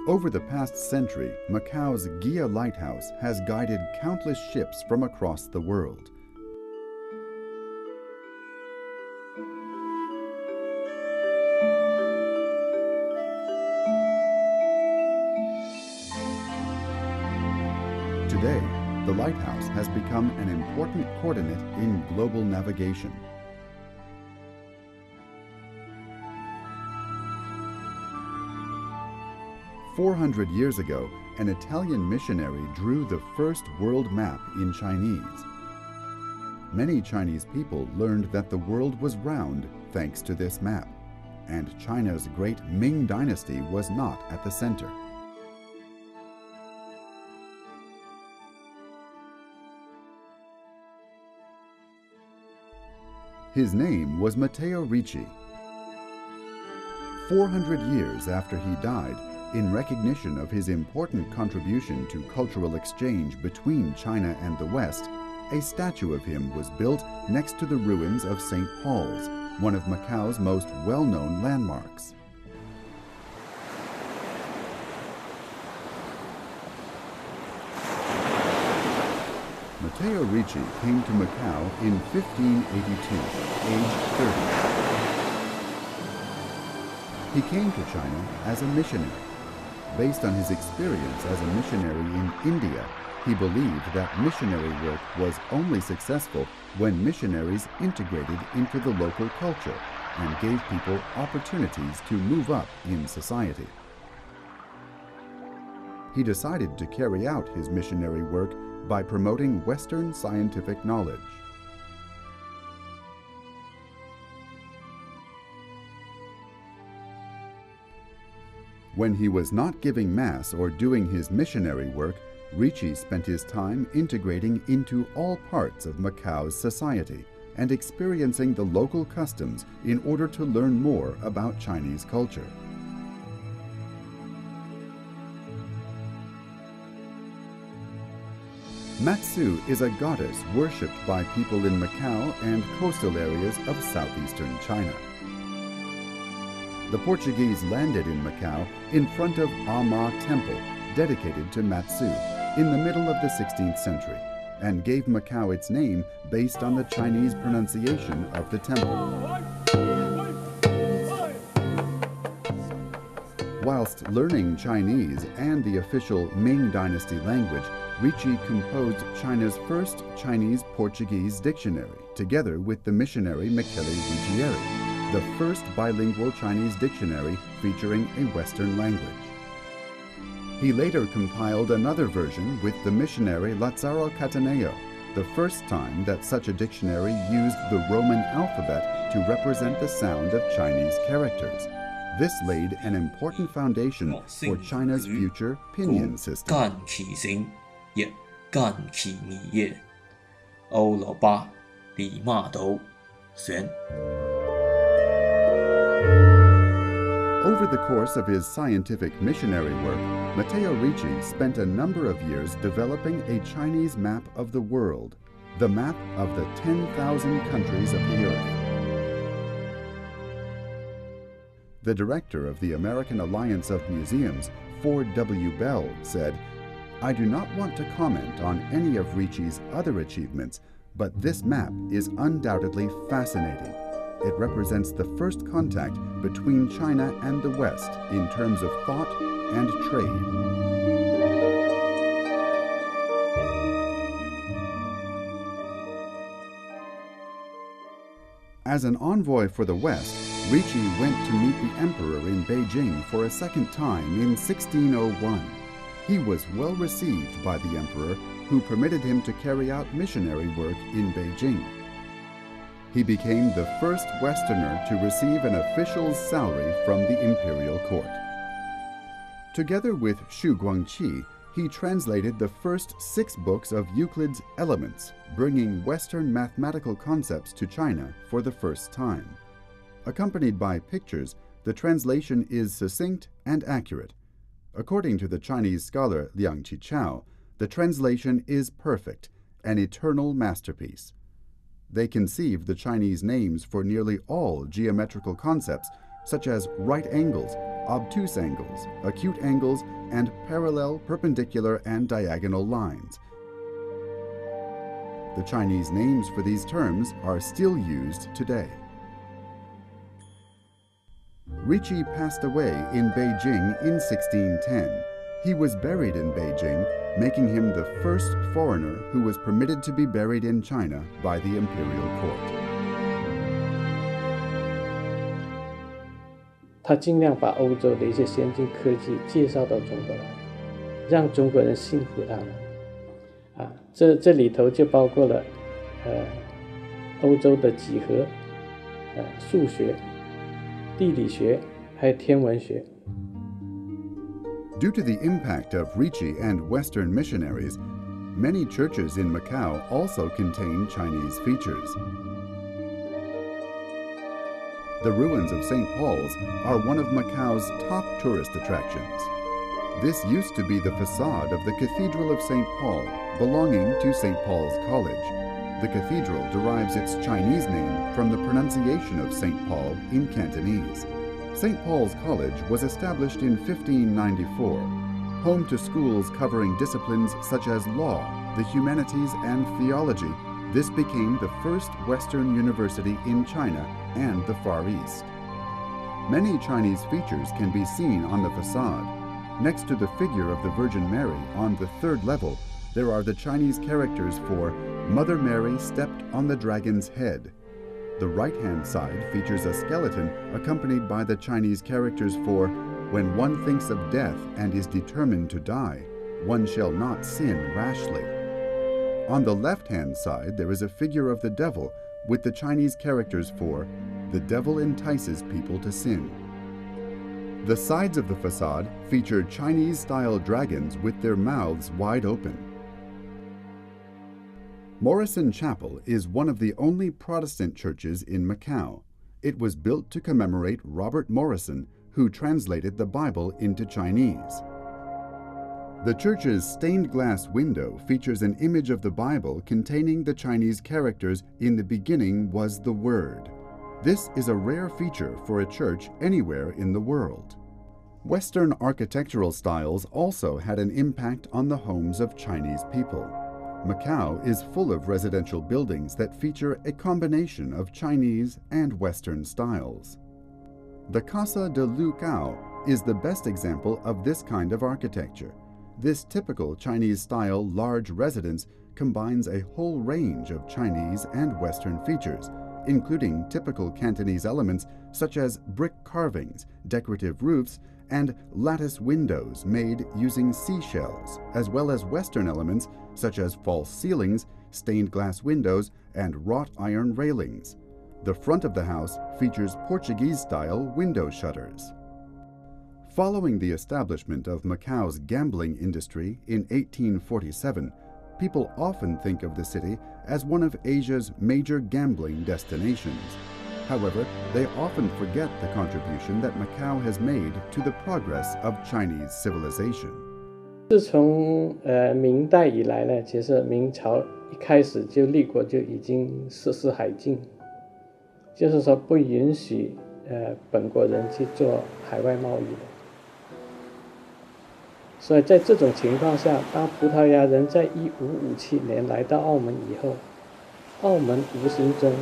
Over the past century, Macau's Gia Lighthouse has guided countless ships from across the world. Today, the lighthouse has become an important coordinate in global navigation. "400 years ago, an Italian missionary drew the first world map in Chinese. Many Chinese people learned that the world was round thanks to this map, and China's great Ming dynasty was not at the center. His name was Matteo Ricci. 400 years after he died, in recognition of his important contribution to cultural exchange between China and the West, a statue of him was built next to the ruins of St. Paul's, one of Macau's most well-known landmarks. Matteo Ricci came to Macau in 1582, aged 30. He came to China as a missionary. Based on his experience as a missionary in India, he believed that missionary work was only successful when missionaries integrated into the local culture and gave people opportunities to move up in society. He decided to carry out his missionary work by promoting Western scientific knowledge. When he was not giving Mass or doing his missionary work, Ricci spent his time integrating into all parts of Macau's society and experiencing the local customs in order to learn more about Chinese culture. Matsu is a goddess worshipped by people in Macau and coastal areas of southeastern China. The Portuguese landed in Macau in front of Ama Temple, dedicated to Matsu, in the middle of the 16th century, and gave Macau its name based on the Chinese pronunciation of the temple. Whilst learning Chinese and the official Ming Dynasty language, Ricci composed China's first Chinese-Portuguese dictionary, together with the missionary Michele Ruggieri, the first bilingual Chinese dictionary featuring a Western language. He later compiled another version with the missionary Lazzaro Cataneo, the first time that such a dictionary used the Roman alphabet to represent the sound of Chinese characters. This laid an important foundation for China's future pinyin system. 間其成，亦間其義耶。歐羅巴利馬島選。 Over the course of his scientific missionary work, Matteo Ricci spent a number of years developing a Chinese map of the world, the map of the 10,000 countries of the earth. The director of the American Alliance of Museums, Ford W. Bell, said, "I do not want to comment on any of Ricci's other achievements, but this map is undoubtedly fascinating. It represents the first contact between China and the West in terms of thought and trade." As an envoy for the West, Ricci went to meet the emperor in Beijing for a second time in 1601. He was well received by the emperor, who permitted him to carry out missionary work in Beijing. He became the first Westerner to receive an official's salary from the imperial court. Together with Xu Guangqi, he translated the first 6 books of Euclid's Elements, bringing Western mathematical concepts to China for the first time. Accompanied by pictures, the translation is succinct and accurate. According to the Chinese scholar Liang Qichao, the translation is perfect, an eternal masterpiece. They conceived the Chinese names for nearly all geometrical concepts, such as right angles, obtuse angles, acute angles, and parallel, perpendicular, and diagonal lines. The Chinese names for these terms are still used today. Ricci passed away in Beijing in 1610. He was buried in Beijing, making him the first foreigner who was permitted to be buried in China by the imperial court. 他尽量把欧洲的一些先进科技介绍到中国来，让中国人信服他们。这里头就包括了欧洲的几何、数学、地理学，还有天文学。Due to the impact of Ricci and Western missionaries, many churches in Macau also contain Chinese features. The ruins of St. Paul's are one of Macau's top tourist attractions. This used to be the facade of the Cathedral of St. Paul, belonging to St. Paul's College. The cathedral derives its Chinese name from the pronunciation of St. Paul in Cantonese. St. Paul's College was established in 1594, home to schools covering disciplines such as law, the humanities, and theology. This became the first Western university in China and the Far East. Many Chinese features can be seen on the facade. Next to the figure of the Virgin Mary on the third level, there are the Chinese characters for Mother Mary stepped on the dragon's head. The right-hand side features a skeleton accompanied by the Chinese characters for when one thinks of death and is determined to die, one shall not sin rashly. On the left-hand side, there is a figure of the devil with the Chinese characters for the devil entices people to sin. The sides of the facade feature Chinese-style dragons with their mouths wide open. Morrison Chapel is one of the only Protestant churches in Macau. It was built to commemorate Robert Morrison, who translated the Bible into Chinese. The church's stained glass window features an image of the Bible containing the Chinese characters "In the beginning was the Word." This is a rare feature for a church anywhere in the world. Western architectural styles also had an impact on the homes of Chinese people. Macau is full of residential buildings that feature a combination of Chinese and Western styles. The Casa de Lucao is the best example of this kind of architecture. This typical Chinese-style large residence combines a whole range of Chinese and Western features, including typical Cantonese elements such as brick carvings, decorative roofs, and lattice windows made using seashells, as well as Western elements such as false ceilings, stained glass windows, and wrought iron railings. The front of the house features Portuguese-style window shutters. Following the establishment of Macau's gambling industry in 1847, people often think of the city as one of Asia's major gambling destinations. However, they often forget the contribution that Macau has made to the progress of Chinese civilization. 自从明代以来呢，其实明朝一开始就立国就已经实施海禁，就是说不允许本国人去做海外贸易的。所以在这种情况下，当葡萄牙人在1557年来到澳门以后，澳门无形中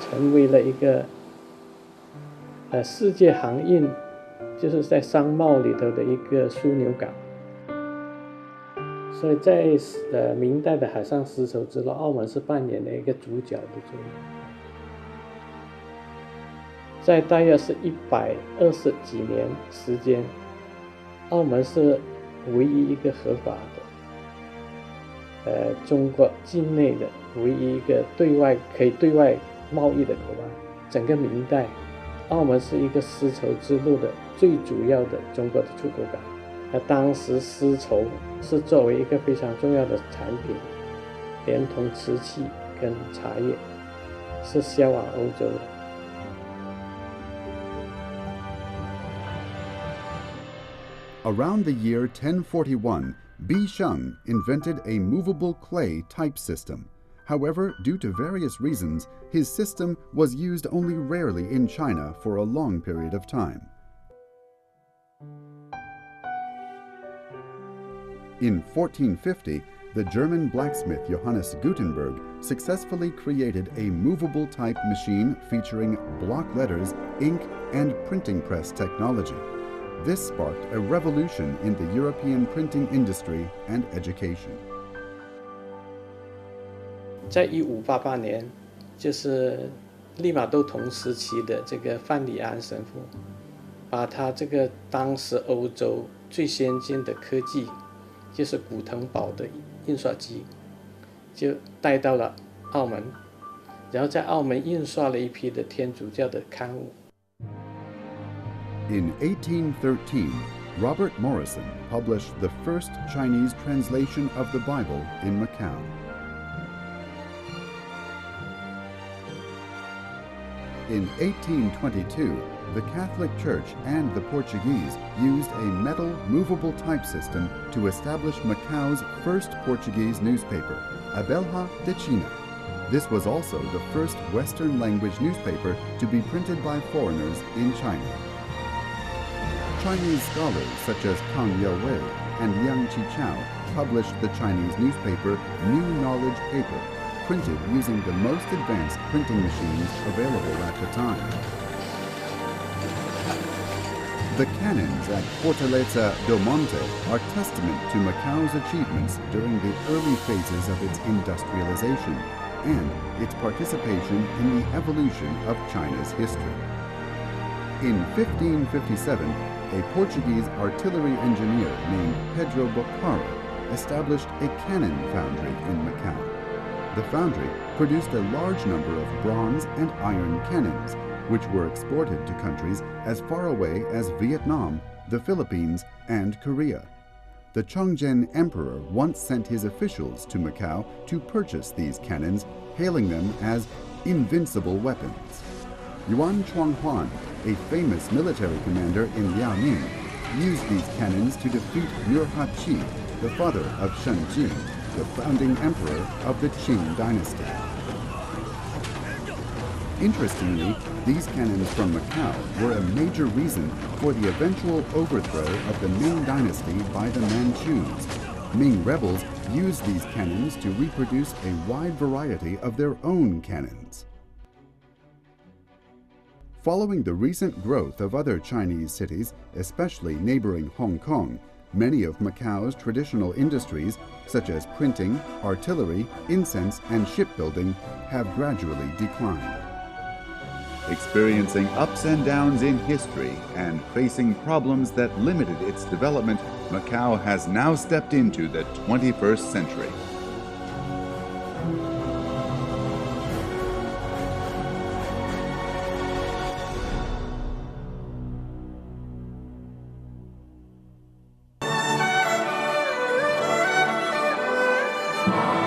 成为了一个世界航运，就是在商贸里头的一个枢纽港。所以在明代的海上丝绸之路，澳门是扮演了一个主角的作用。在大约是120几年时间，澳门是唯一一个合法的中国境内的唯一一个可以对外贸易的口岸。整个明代，澳门是一个丝绸之路的最主要的中国的出口港。当时丝绸是作为一个非常重要的产品，连同瓷器跟茶叶，是销往欧洲的。Around the year 1041, Bi Sheng invented a movable clay type system. However, due to various reasons, his system was used only rarely in China for a long period of time. In 1450, the German blacksmith Johannes Gutenberg successfully created a movable type machine featuring block letters, ink, and printing press technology. This sparked a revolution in the European printing industry and education. 在1588年，就是利玛窦同时期的这个范里安神父，把他这个当时欧洲最先进的科技，就是古腾堡的印刷机，就带到了澳门，然后在澳门印刷了一批的天主教的刊物。In 1813, Robert Morrison published the first Chinese translation of the Bible in Macau. In 1822, the Catholic Church and the Portuguese used a metal movable type system to establish Macau's first Portuguese newspaper, A Belha de China. This was also the first Western language newspaper to be printed by foreigners in China. Chinese scholars such as Kang Youwei and Yang Qichao published the Chinese newspaper New Knowledge Paper, printed using the most advanced printing machines available at the time. The cannons at Fortaleza do Monte are testament to Macau's achievements during the early phases of its industrialization and its participation in the evolution of China's history. In 1557, a Portuguese artillery engineer named Pedro Boccaro established a cannon foundry in Macau. The foundry produced a large number of bronze and iron cannons, which were exported to countries as far away as Vietnam, the Philippines, and Korea. The Chongzhen Emperor once sent his officials to Macau to purchase these cannons, hailing them as invincible weapons. Yuan Chuanghuan, a famous military commander in Liaoning, used these cannons to defeat Nurha Qi, the father of Shen Jin, the founding emperor of the Qing dynasty. Interestingly, these cannons from Macau were a major reason for the eventual overthrow of the Ming dynasty by the Manchus. Ming rebels used these cannons to reproduce a wide variety of their own cannons. Following the recent growth of other Chinese cities, especially neighboring Hong Kong, many of Macau's traditional industries, such as printing, artillery, incense, and shipbuilding, have gradually declined. Experiencing ups and downs in history and facing problems that limited its development, Macau has now stepped into the 21st century. Bye.